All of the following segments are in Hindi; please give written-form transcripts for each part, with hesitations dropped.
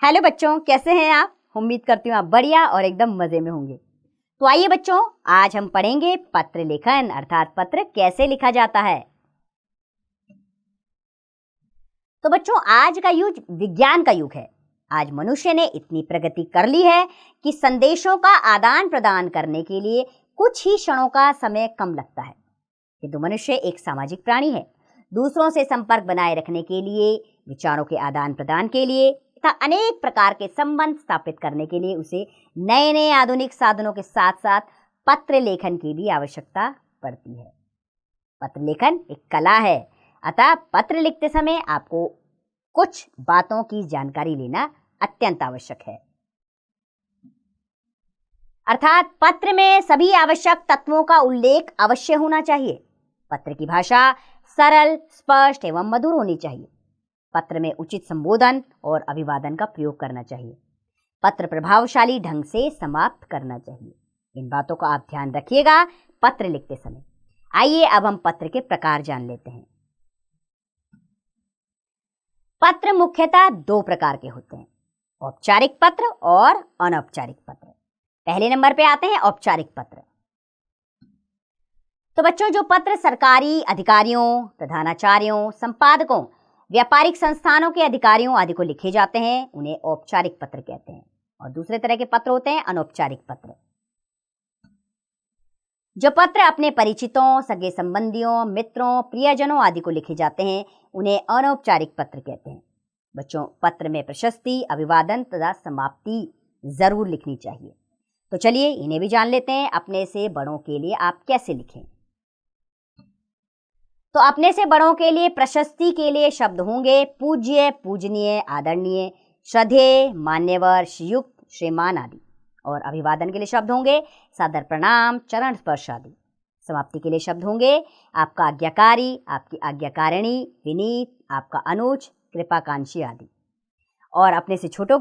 हेलो बच्चों, कैसे हैं आप। उम्मीद करती हूँ आप बढ़िया और एकदम मजे में होंगे। तो आइए बच्चों, आज हम पढ़ेंगे पत्र लेखन अर्थात पत्र कैसे लिखा जाता है। तो बच्चों, आज का युग विज्ञान का युग है। आज मनुष्य ने इतनी प्रगति कर ली है कि संदेशों का आदान प्रदान करने के लिए कुछ ही क्षणों का समय कम लगता है। किंतु मनुष्य एक सामाजिक प्राणी है। दूसरों से संपर्क बनाए रखने के लिए, विचारों के आदान प्रदान के लिए तथा अनेक प्रकार के संबंध स्थापित करने के लिए उसे नए नए आधुनिक साधनों के साथ साथ पत्र लेखन की भी आवश्यकता पड़ती है। पत्र लेखन एक कला है, अतः पत्र लिखते समय आपको कुछ बातों की जानकारी लेना अत्यंत आवश्यक है। अर्थात पत्र में सभी आवश्यक तत्वों का उल्लेख अवश्य होना चाहिए। पत्र की भाषा सरल, स्पष्ट एवं मधुर होनी चाहिए। पत्र में उचित संबोधन और अभिवादन का प्रयोग करना चाहिए। पत्र प्रभावशाली ढंग से समाप्त करना चाहिए। इन बातों का आप ध्यान रखिएगा पत्र लिखते समय। आइए अब हम पत्र के प्रकार जान लेते हैं। पत्र मुख्यतः दो प्रकार के होते हैं, औपचारिक पत्र और अनौपचारिक पत्र। पहले नंबर पे आते हैं औपचारिक पत्र। तो बच्चों, जो पत्र सरकारी अधिकारियों, प्रधानाचार्यों, संपादकों, व्यापारिक संस्थानों के अधिकारियों आदि को लिखे जाते हैं, उन्हें औपचारिक पत्र कहते हैं। और दूसरे तरह के पत्र होते हैं अनौपचारिक पत्र। जो पत्र अपने परिचितों, सगे संबंधियों, मित्रों, प्रियजनों आदि को लिखे जाते हैं, उन्हें अनौपचारिक पत्र कहते हैं। बच्चों, पत्र में प्रशस्ति, अभिवादन तथा समाप्ति जरूर लिखनी चाहिए। तो चलिए इन्हें भी जान लेते हैं। अपने से बड़ों के लिए आप कैसे लिखें। तो अपने से बड़ों के लिए प्रशस्ति के लिए शब्द होंगे पूज्य, पूजनीय, आदरणीय, श्रद्धेय, मान्यवर, श्रीयुक्त, श्रीमान आदि। और अभिवादन के लिए शब्द होंगे सादर प्रणाम, चरण स्पर्श आदि। समाप्ति के लिए शब्द होंगे आपका आज्ञाकारी, आपकी आज्ञाकारिणी, विनीत, आपका अनुज, कृपाकांक्षी आदि। और अपने से छोटों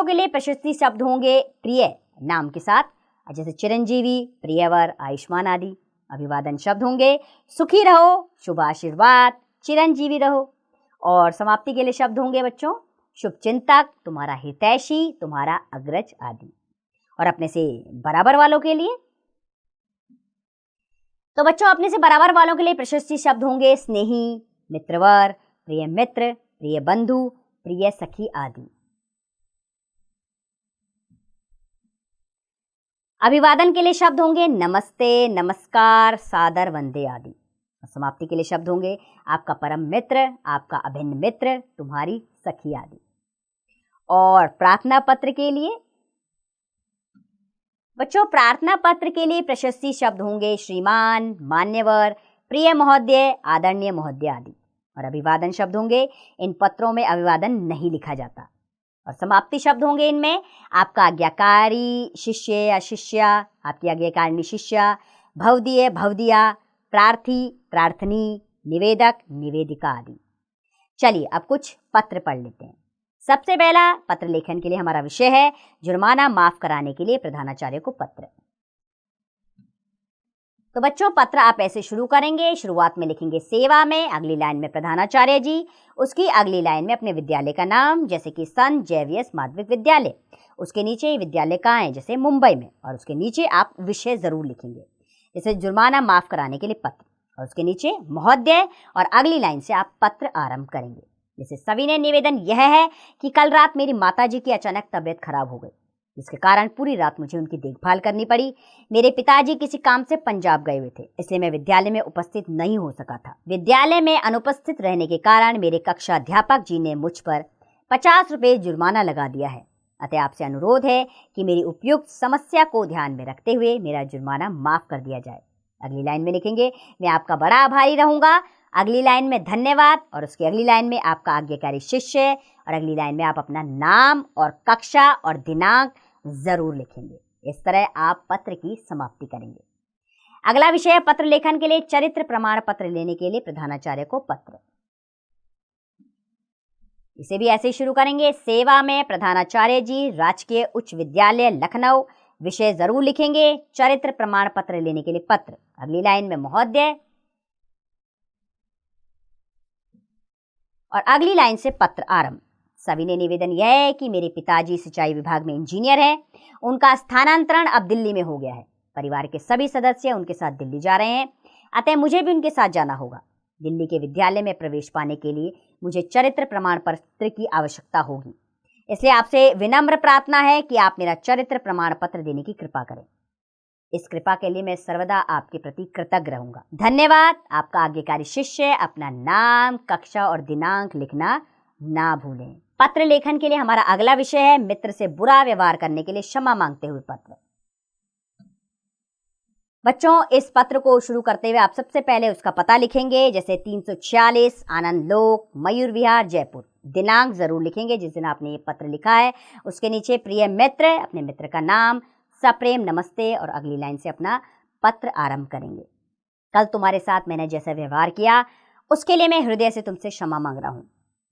के लिए प्रशस्ति शब्द होंगे प्रिय नाम के साथ, जैसे चिरंजीवी, प्रियवर, आयुष्मान आदि। अभिवादन शब्द होंगे सुखी रहो, शुभ आशीर्वाद, चिरंजीवी रहो। और समाप्ति के लिए शब्द होंगे बच्चों शुभचिंतक, तुम्हारा हितैषी, तुम्हारा अग्रज आदि। और अपने से बराबर वालों के लिए, तो बच्चों अपने से बराबर वालों के लिए प्रशस्ति शब्द होंगे स्नेही, मित्रवर, प्रिय मित्र, प्रिय बंधु, प्रिय सखी आदि। अभिवादन के लिए शब्द होंगे नमस्ते, नमस्कार, सादर, वंदे आदि। समाप्ति के लिए शब्द होंगे आपका परम मित्र, आपका अभिन्न मित्र, तुम्हारी सखी आदि। और प्रार्थना पत्र के लिए बच्चों, प्रार्थना पत्र के लिए प्रशस्ति शब्द होंगे श्रीमान, मान्यवर, प्रिय महोदय, आदरणीय महोदय आदि। और अभिवादन शब्द होंगे, इन पत्रों में अभिवादन नहीं लिखा जाता। और समाप्ति शब्द होंगे इनमें आपका आज्ञाकारी शिष्य या शिष्या, आपकी आज्ञाकारिणी शिष्या, भवदीय, भवदिया, प्रार्थी, प्रार्थनी, निवेदक, निवेदिका आदि। चलिए अब कुछ पत्र पढ़ लेते हैं। सबसे पहला पत्र लेखन के लिए हमारा विषय है जुर्माना माफ कराने के लिए प्रधानाचार्य को पत्र। तो बच्चों, पत्र आप ऐसे शुरू करेंगे। शुरुआत में लिखेंगे सेवा में, अगली लाइन में प्रधानाचार्य जी, उसकी अगली लाइन में अपने विद्यालय का नाम, जैसे कि संत जेवियर्स माध्यमिक विद्यालय। उसके नीचे विद्यालय कहाँ है, जैसे मुंबई में। और उसके नीचे आप विषय जरूर लिखेंगे, जैसे जुर्माना माफ कराने के लिए पत्र। और उसके नीचे महोदय, और अगली लाइन से आप पत्र आरंभ करेंगे, जैसे सविनय निवेदन यह है कि कल रात मेरी माताजी की अचानक तबीयत खराब हो गई, जिसके कारण पूरी रात मुझे उनकी देखभाल करनी पड़ी। मेरे पिताजी किसी काम से पंजाब गए हुए थे, इसलिए मैं विद्यालय में उपस्थित नहीं हो सका था। विद्यालय में अनुपस्थित रहने के कारण मेरे कक्षा अध्यापक जी ने मुझ पर 50 रुपये जुर्माना लगा दिया है। अतः आपसे अनुरोध है कि मेरी उपयुक्त समस्या को ध्यान में रखते हुए मेरा जुर्माना माफ कर दिया जाए। अगली लाइन में लिखेंगे मैं आपका बड़ा आभारी रहूंगा। अगली लाइन में धन्यवाद, और उसकी अगली लाइन में आपका आज्ञाकारी शिष्य, और अगली लाइन में आप अपना नाम और कक्षा और दिनांक जरूर लिखेंगे। इस तरह आप पत्र की समाप्ति करेंगे। अगला विषय है पत्र लेखन के लिए चरित्र प्रमाण पत्र लेने के लिए प्रधानाचार्य को पत्र। इसे भी ऐसे ही शुरू करेंगे सेवा में प्रधानाचार्य जी, राजकीय उच्च विद्यालय लखनऊ। विषय जरूर लिखेंगे चरित्र प्रमाण पत्र लेने के लिए पत्र। अगली लाइन में महोदय, और अगली लाइन से पत्र आरंभ। सविनय निवेदन यह है कि मेरे पिताजी सिंचाई विभाग में इंजीनियर हैं। उनका स्थानांतरण अब दिल्ली में हो गया है। परिवार के सभी सदस्य उनके साथ दिल्ली जा रहे हैं, अतः मुझे भी उनके साथ जाना होगा। दिल्ली के विद्यालय में प्रवेश पाने के लिए मुझे चरित्र प्रमाण पत्र की आवश्यकता होगी, इसलिए आपसे विनम्र प्रार्थना है कि आप मेरा चरित्र प्रमाण पत्र देने की कृपा करें। इस कृपा के लिए मैं सर्वदा आपके प्रति कृतज्ञ रहूंगा। धन्यवाद। आपका आज्ञाकारी शिष्य। अपना नाम, कक्षा और दिनांक लिखना ना भूलें। पत्र लेखन के लिए हमारा अगला विषय है मित्र से बुरा व्यवहार करने के लिए क्षमा मांगते हुए पत्र। बच्चों, इस पत्र को शुरू करते हुए आप सबसे पहले उसका पता लिखेंगे, जैसे 346 आनंद लोक, मयूर विहार, जयपुर। दिनांक जरूर लिखेंगे जिस दिन आपने ये पत्र लिखा है। उसके नीचे प्रिय मित्र, अपने मित्र का नाम, सप्रेम नमस्ते और अगली लाइन से अपना पत्र आरंभ करेंगे। कल तुम्हारे साथ मैंने जैसा व्यवहार किया उसके लिए मैं हृदय से तुमसे क्षमा मांग रहा हूं।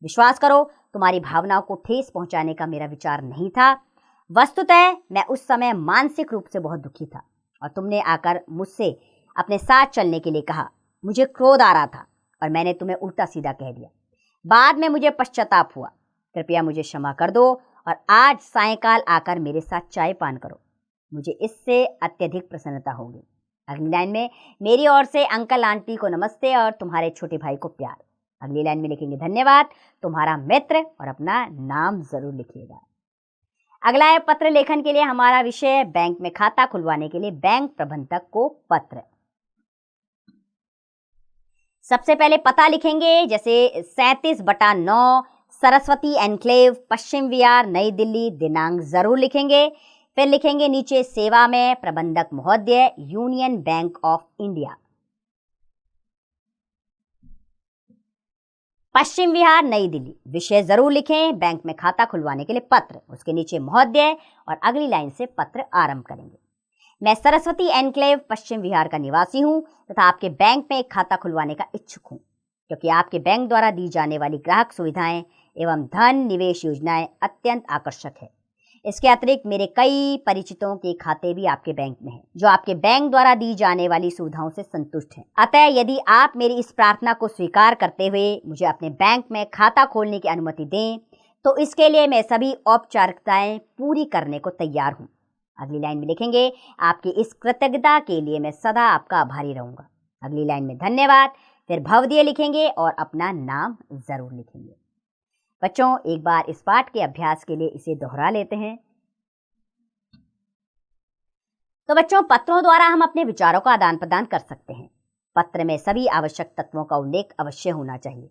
विश्वास करो, तुम्हारी भावनाओं को ठेस पहुंचाने का मेरा विचार नहीं था। वस्तुतः मैं उस समय मानसिक रूप से बहुत दुखी था और तुमने आकर मुझसे अपने साथ चलने के लिए कहा। मुझे क्रोध आ रहा था और मैंने तुम्हें उल्टा सीधा कह दिया। बाद में मुझे पश्चाताप हुआ। कृपया मुझे क्षमा कर दो और आज सायंकाल आकर मेरे साथ चाय पान करो। मुझे इससे अत्यधिक प्रसन्नता होगी। अगली लाइन में मेरी ओर से अंकल आंटी को नमस्ते और तुम्हारे छोटे भाई को प्यार। अगली लाइन में लिखेंगे धन्यवाद, तुम्हारा मित्र और अपना नाम जरूर लिखिएगा। अगला है पत्र लेखन के लिए हमारा विषय बैंक में खाता खुलवाने के लिए बैंक प्रबंधक को पत्र। सबसे पहले पता लिखेंगे, जैसे 37/9 सरस्वती एनक्लेव, पश्चिम विहार, नई दिल्ली। दिनांक जरूर लिखेंगे। फिर लिखेंगे नीचे सेवा में प्रबंधक महोदय, union bank of India, Paschim Vihar, नई दिल्ली। विषय जरूर लिखें, बैंक में खाता खुलवाने के लिए पत्र। उसके नीचे महोदय और अगली लाइन से पत्र आरंभ करेंगे। मैं सरस्वती एनक्लेव, पश्चिम विहार का निवासी हूं तथा आपके बैंक में एक खाता खुलवाने का इच्छुक हूं, क्योंकि आपके बैंक द्वारा दी जाने वाली ग्राहक सुविधाएं एवं धन निवेश योजनाएं अत्यंत आकर्षक है। इसके अतिरिक्त मेरे कई परिचितों के खाते भी आपके बैंक में हैं, जो आपके बैंक द्वारा दी जाने वाली सुविधाओं से संतुष्ट हैं। अतः यदि आप मेरी इस प्रार्थना को स्वीकार करते हुए मुझे अपने बैंक में खाता खोलने की अनुमति दें, तो इसके लिए मैं सभी औपचारिकताएं पूरी करने को तैयार हूं। अगली लाइन में लिखेंगे आपकी इस कृतज्ञता के लिए मैं सदा आपका आभारी रहूंगा। अगली लाइन में धन्यवाद, फिर भवदीय लिखेंगे और अपना नाम जरूर लिखेंगे। बच्चों, एक बार इस पाठ के अभ्यास के लिए इसे दोहरा लेते हैं। तो बच्चों, पत्रों द्वारा हम अपने विचारों का आदान प्रदान कर सकते हैं। पत्र में सभी आवश्यक तत्वों का उल्लेख अवश्य होना चाहिए।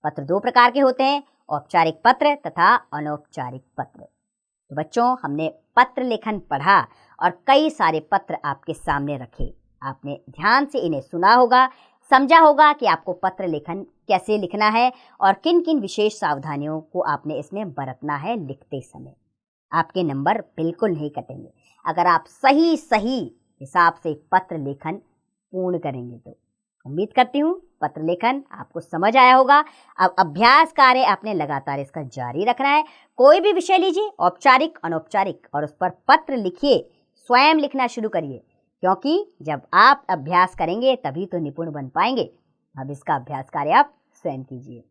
पत्र 2 प्रकार के होते हैं, औपचारिक पत्र तथा अनौपचारिक पत्र। तो बच्चों, हमने पत्र लेखन पढ़ा और कई सारे पत्र आपके सामने रखे। आपने ध्यान से इन्हें सुना होगा, समझा होगा कि आपको पत्र लेखन कैसे लिखना है और किन किन विशेष सावधानियों को आपने इसमें बरतना है लिखते समय। आपके नंबर बिल्कुल नहीं कटेंगे अगर आप सही हिसाब से पत्र लेखन पूर्ण करेंगे। तो उम्मीद करती हूँ पत्र लेखन आपको समझ आया होगा। अब अभ्यास कार्य आपने लगातार इसका जारी रखना है। कोई भी विषय लीजिए, औपचारिक अनौपचारिक, और उस पर पत्र लिखिए, स्वयं लिखना शुरू करिए, क्योंकि जब आप अभ्यास करेंगे तभी तो निपुण बन पाएंगे। अब इसका अभ्यास कार्य आप स्वयं कीजिए।